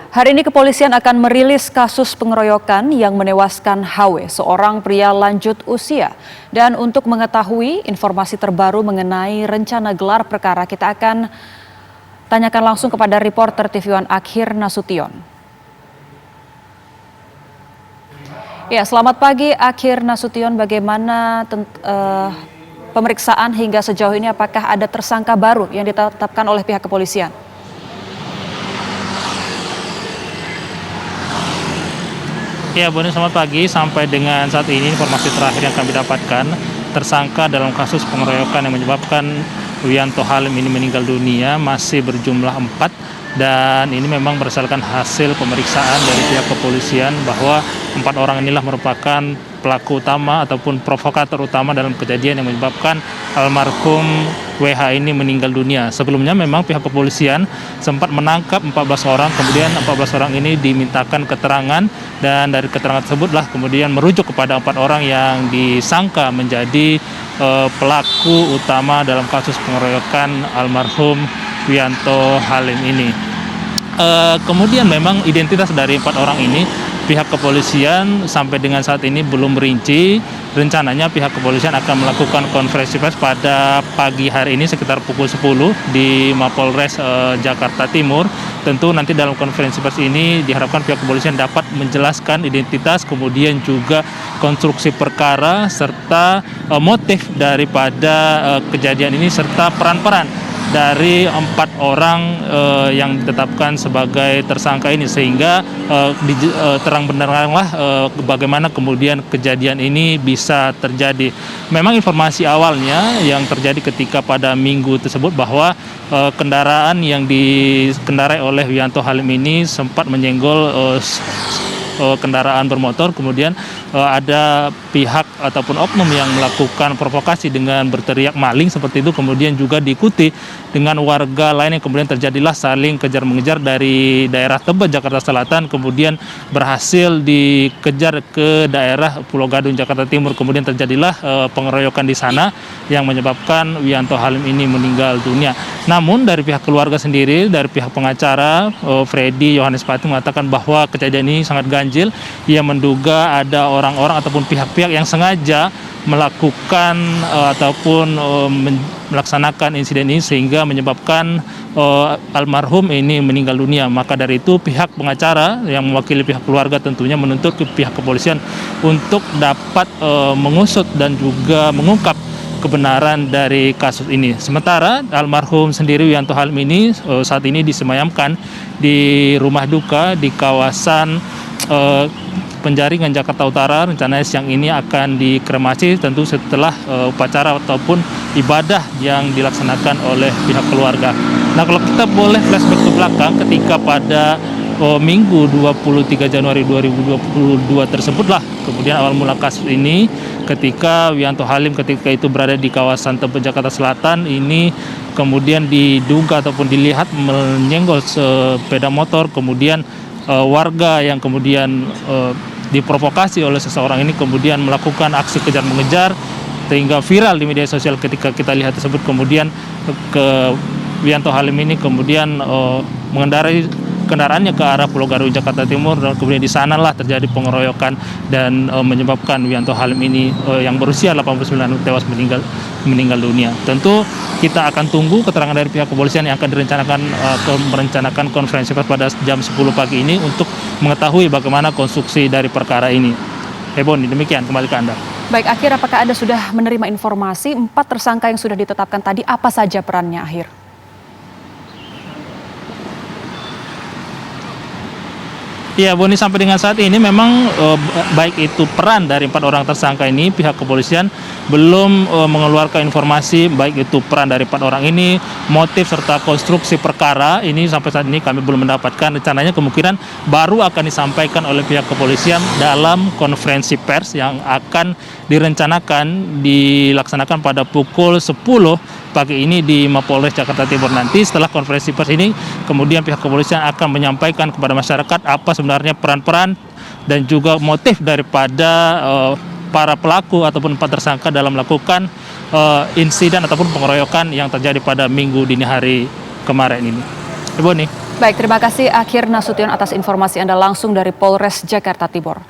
Hari ini kepolisian akan merilis kasus pengeroyokan yang menewaskan HW, seorang pria lanjut usia. Dan untuk mengetahui informasi terbaru mengenai rencana gelar perkara, kita akan tanyakan langsung kepada reporter TV One Akhir Nasution. Ya, selamat pagi Akhir Nasution. Bagaimana pemeriksaan hingga sejauh ini? Apakah ada tersangka baru yang ditetapkan oleh pihak kepolisian? Ya, Boni, selamat pagi. Sampai dengan saat ini informasi terakhir yang kami dapatkan, tersangka dalam kasus pengeroyokan yang menyebabkan Wiyanto Halim ini meninggal dunia masih berjumlah 4, dan ini memang berdasarkan hasil pemeriksaan dari pihak kepolisian bahwa 4 orang inilah merupakan pelaku utama ataupun provokator utama dalam kejadian yang menyebabkan almarhum WH ini meninggal dunia. Sebelumnya memang pihak kepolisian sempat menangkap 14 orang, kemudian 14 orang ini dimintakan keterangan, dan dari keterangan tersebutlah kemudian merujuk kepada 4 orang yang disangka menjadi pelaku utama dalam kasus pengeroyokan almarhum Wiyanto Halim ini. Kemudian memang identitas dari 4 orang ini pihak kepolisian sampai dengan saat ini belum merinci. Rencananya pihak kepolisian akan melakukan konferensi pers pada pagi hari ini sekitar pukul 10 di Mapolres Jakarta Timur. Tentu nanti dalam konferensi pers ini diharapkan pihak kepolisian dapat menjelaskan identitas, kemudian juga konstruksi perkara serta motif daripada kejadian ini, serta peran-peran dari 4 orang yang ditetapkan sebagai tersangka ini, sehingga terang benderanglah bagaimana kemudian kejadian ini bisa terjadi. Memang informasi awalnya yang terjadi ketika pada minggu tersebut bahwa kendaraan yang dikendarai oleh Wiyanto Halim ini sempat menyenggol kendaraan bermotor, kemudian ada pihak ataupun oknum yang melakukan provokasi dengan berteriak maling seperti itu, kemudian juga diikuti dengan warga lain yang kemudian terjadilah saling kejar-mengejar dari daerah Tebet, Jakarta Selatan, kemudian berhasil dikejar ke daerah Pulau Gadung, Jakarta Timur, kemudian terjadilah pengeroyokan di sana yang menyebabkan Wiyanto Halim ini meninggal dunia. Namun dari pihak keluarga sendiri, dari pihak pengacara Freddy Yohanes Pati mengatakan bahwa kejadian ini sangat ganjil. Ia menduga ada orang-orang ataupun pihak-pihak yang sengaja melakukan ataupun melaksanakan insiden ini sehingga menyebabkan almarhum ini meninggal dunia. Maka dari itu pihak pengacara yang mewakili pihak keluarga tentunya menuntut ke pihak kepolisian untuk dapat mengusut dan juga mengungkap kebenaran dari kasus ini. Sementara almarhum sendiri Wiyanto Halim ini saat ini disemayamkan di rumah duka di kawasan Penjaringan, Jakarta Utara. Rencananya siang ini akan dikremasi tentu setelah upacara ataupun ibadah yang dilaksanakan oleh pihak keluarga. Nah, kalau kita boleh flashback ke belakang, ketika pada Minggu 23 Januari 2022 tersebutlah kemudian awal mula kasus ini, ketika Wiyanto Halim ketika itu berada di kawasan Tebet, Jakarta Selatan, ini kemudian diduga ataupun dilihat menyenggol sepeda motor, kemudian warga yang kemudian diprovokasi oleh seseorang ini kemudian melakukan aksi kejar-mengejar sehingga viral di media sosial. Ketika kita lihat tersebut, kemudian Wiyanto Halim ini kemudian mengendarai kendaraannya ke arah Pulau Gadung, Jakarta Timur, dan kemudian di sanalah terjadi pengeroyokan dan menyebabkan Wiyanto Halim ini yang berusia 89 tewas meninggal dunia. Tentu kita akan tunggu keterangan dari pihak kepolisian yang akan merencanakan konferensi pers pada jam 10 pagi ini untuk mengetahui bagaimana konstruksi dari perkara ini. Boni, demikian, kembali ke Anda. Baik, Akhir, apakah Anda sudah menerima informasi 4 tersangka yang sudah ditetapkan tadi, apa saja perannya, Akhir? Ya, Boni, sampai dengan saat ini memang baik itu peran dari 4 orang tersangka ini, pihak kepolisian belum mengeluarkan informasi baik itu peran dari 4 orang ini, motif serta konstruksi perkara ini sampai saat ini kami belum mendapatkan. Rencananya kemungkinan baru akan disampaikan oleh pihak kepolisian dalam konferensi pers yang akan direncanakan dilaksanakan pada pukul 10 pagi ini di Mapolres Jakarta Timur. Nanti setelah konferensi pers ini kemudian pihak kepolisian akan menyampaikan kepada masyarakat apa sebenarnya peran-peran dan juga motif daripada para pelaku ataupun 4 tersangka dalam melakukan insiden ataupun pengeroyokan yang terjadi pada Minggu dini hari kemarin ini. Ibu nih. Baik, terima kasih Akhir Nasution atas informasi Anda langsung dari Polres Jakarta Timur.